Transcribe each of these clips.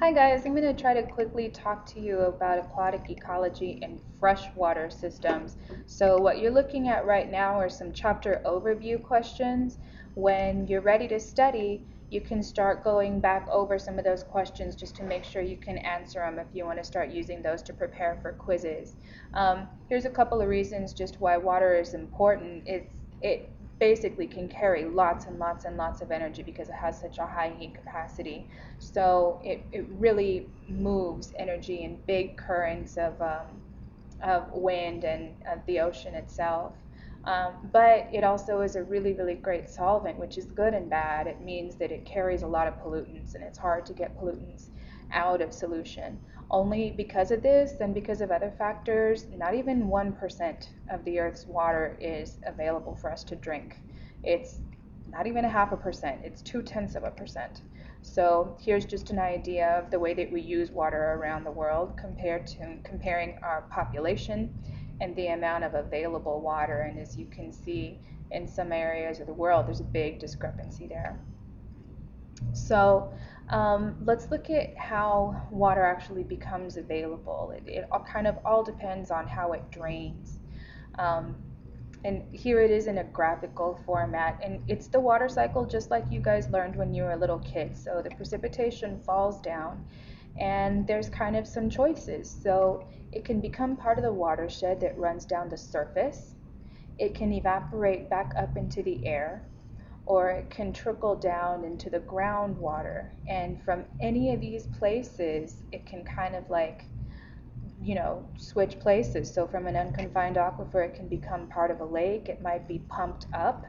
Hi guys, I'm going to try to quickly talk to you about aquatic ecology and freshwater systems. So what you're looking at right now are some chapter overview questions. When you're ready to study, you can start going back over some of those questions just to make sure you can answer them if you want to start using those to prepare for quizzes. Here's a couple of reasons just why water is important. It basically can carry lots and lots and lots of energy because it has such a high heat capacity. So it really moves energy in big currents of wind and of the ocean itself. But it also is a really, really great solvent, which is good and bad. It means that it carries a lot of pollutants, and it's hard to get pollutants out of solution. Only because of this and because of other factors, not even 1% of the Earth's water is available for us to drink. It's not even a half a percent, it's 0.2%. So here's just an idea of the way that we use water around the world comparing our population and the amount of available water. And as you can see, in some areas of the world, there's a big discrepancy there. So let's look at how water actually becomes available. It kind of all depends on how it drains. Um, and here it is in a graphical format, and it's the water cycle just like you guys learned when you were little kids. So the precipitation falls down, and there's kind of some choices. So it can become part of the watershed that runs down the surface. It can evaporate back up into the air, or it can trickle down into the groundwater. And from any of these places, it can kind of like, switch places. So from an unconfined aquifer, it can become part of a lake. It might be pumped up,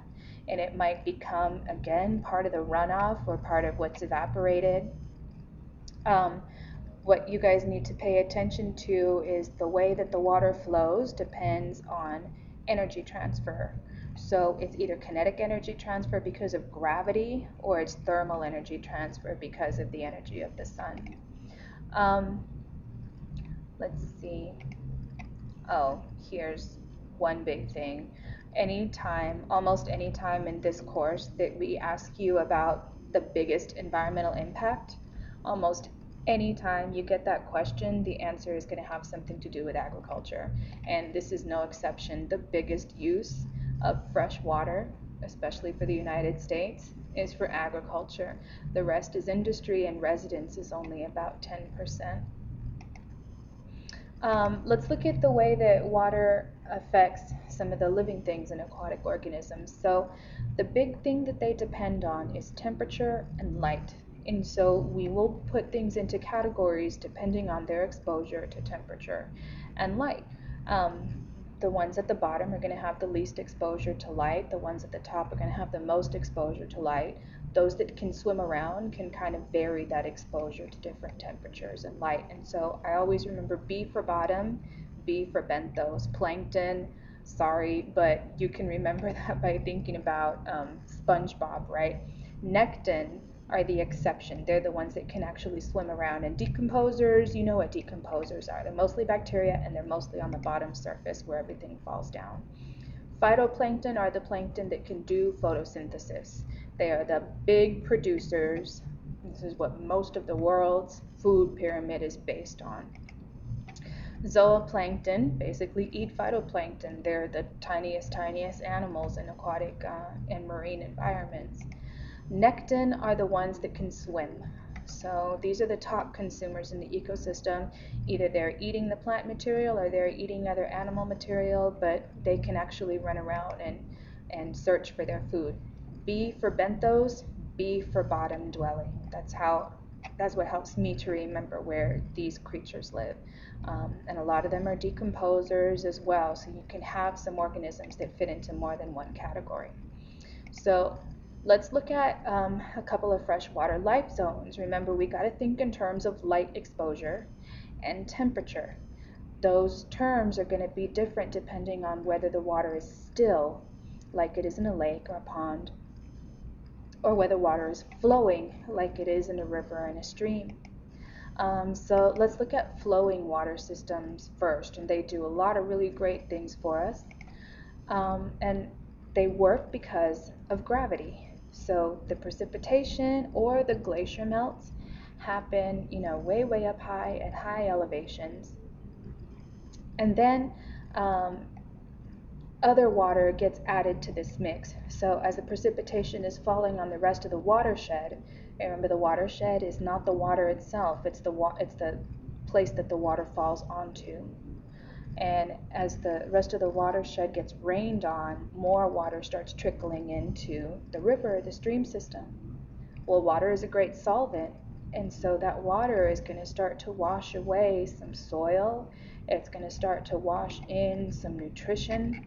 and it might become, again, part of the runoff or part of what's evaporated. What you guys need to pay attention to is the way that the water flows depends on energy transfer. So it's either kinetic energy transfer because of gravity, or it's thermal energy transfer because of the energy of the sun. Let's see. Oh, here's one big thing. Almost any time in this course that we ask you about the biggest environmental impact, almost any time you get that question, the answer is going to have something to do with agriculture. And this is no exception. The biggest use of fresh water, especially for the United States, is for agriculture. The rest is industry, and residence is only about 10%. Let's look at the way that water affects some of the living things in aquatic organisms. So the big thing that they depend on is temperature and light. And so we will put things into categories depending on their exposure to temperature and light. The ones at the bottom are going to have the least exposure to light. The ones at the top are going to have the most exposure to light. Those that can swim around can kind of vary that exposure to different temperatures and light. And so I always remember B for bottom, B for benthos. Plankton, sorry, but you can remember that by thinking about SpongeBob, right? Nekton are the exception. They're the ones that can actually swim around. And decomposers, you know what decomposers are. They're mostly bacteria, and they're mostly on the bottom surface where everything falls down. Phytoplankton are the plankton that can do photosynthesis. They are the big producers. This is what most of the world's food pyramid is based on. Zooplankton basically eat phytoplankton. They're the tiniest animals in aquatic and marine environments. Nekton are the ones that can swim. So these are the top consumers in the ecosystem. Either they're eating the plant material or they're eating other animal material, but they can actually run around and search for their food. B for benthos, B for bottom dwelling. That's what helps me to remember where these creatures live. And a lot of them are decomposers as well, so you can have some organisms that fit into more than one category. So let's look at a couple of freshwater life zones. Remember, we got to think in terms of light exposure and temperature. Those terms are going to be different depending on whether the water is still, like it is in a lake or a pond, or whether water is flowing, like it is in a river and a stream. So let's look at flowing water systems first, and they do a lot of really great things for us. And they work because of gravity. So the precipitation or the glacier melts happen, way up high at high elevations. And then other water gets added to this mix. So as the precipitation is falling on the rest of the watershed, and remember the watershed is not the water itself, it's the place that the water falls onto. And as the rest of the watershed gets rained on, more water starts trickling into the river, the stream system. Well, water is a great solvent, and so that water is going to start to wash away some soil. It's going to start to wash in some nutrition.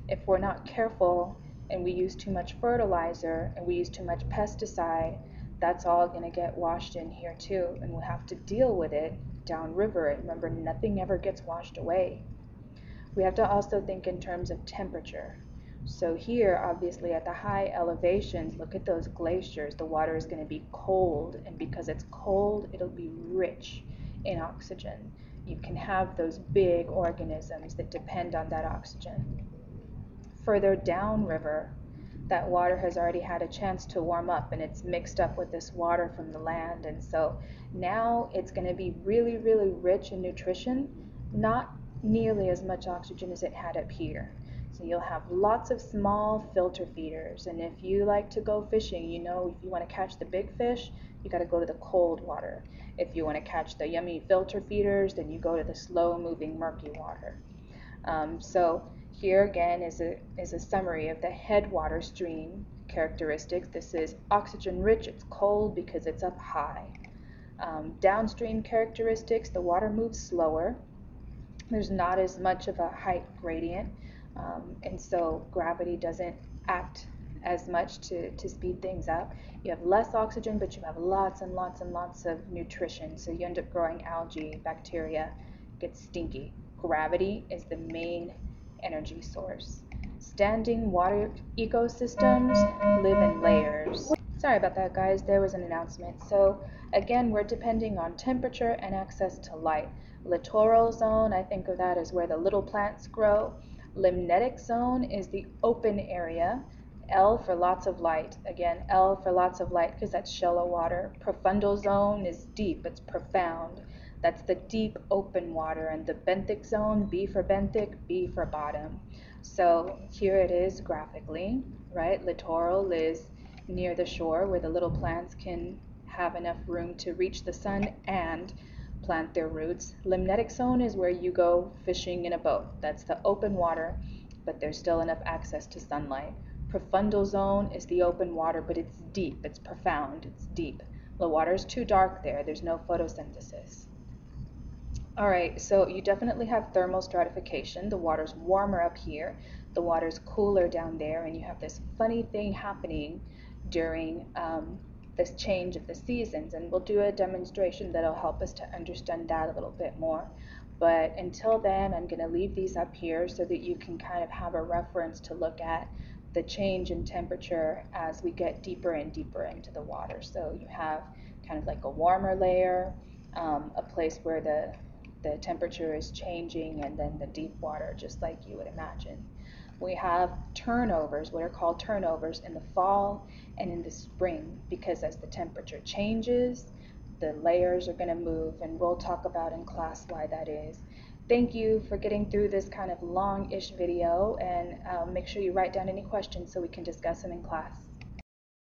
If we're not careful and we use too much fertilizer and we use too much pesticide, that's all going to get washed in here too, and we'll have to deal with it downriver. And remember, nothing ever gets washed away. We have to also think in terms of temperature. So here, obviously, at the high elevations, look at those glaciers. The water is going to be cold, and because it's cold, it'll be rich in oxygen. You can have those big organisms that depend on that oxygen. Further downriver, that water has already had a chance to warm up, and it's mixed up with this water from the land, and so now it's going to be really, really rich in nutrition, not nearly as much oxygen as it had up here. So you'll have lots of small filter feeders, and if you like to go fishing, if you want to catch the big fish, you got to go to the cold water. If you want to catch the yummy filter feeders, then you go to the slow moving murky water. So here again is a summary of the headwater stream characteristics. This is oxygen rich, it's cold because it's up high. Downstream characteristics, the water moves slower. There's not as much of a height gradient, and so gravity doesn't act as much to speed things up. You have less oxygen, but you have lots and lots and lots of nutrition, so you end up growing algae, bacteria, gets stinky. Gravity is the main energy source. Standing water ecosystems live in layers. Sorry about that, guys, there was an announcement. So again, we're depending on temperature and access to light. Littoral zone, I think of that as where the little plants grow. Limnetic zone is the open area. L for lots of light. Again, L for lots of light because that's shallow water. Profundal zone is deep, it's profound. That's the deep open water. And the benthic zone, B for benthic, B for bottom. So here it is graphically, right? Littoral is near the shore where the little plants can have enough room to reach the sun and plant their roots. Limnetic zone is where you go fishing in a boat. That's the open water, but there's still enough access to sunlight. Profundal zone is the open water, but it's deep, it's profound, it's deep. The water's too dark there, there's no photosynthesis. Alright, so you definitely have thermal stratification. The water's warmer up here, the water's cooler down there, and you have this funny thing happening during this change of the seasons, and we'll do a demonstration that'll help us to understand that a little bit more. But until then, I'm going to leave these up here so that you can kind of have a reference to look at the change in temperature as we get deeper and deeper into the water. So you have kind of like a warmer layer, a place where the temperature is changing, and then the deep water, just like you would imagine. We have turnovers, what are called turnovers, in the fall and in the spring, because as the temperature changes, the layers are going to move, and we'll talk about in class why that is. Thank you for getting through this kind of long-ish video, and make sure you write down any questions so we can discuss them in class.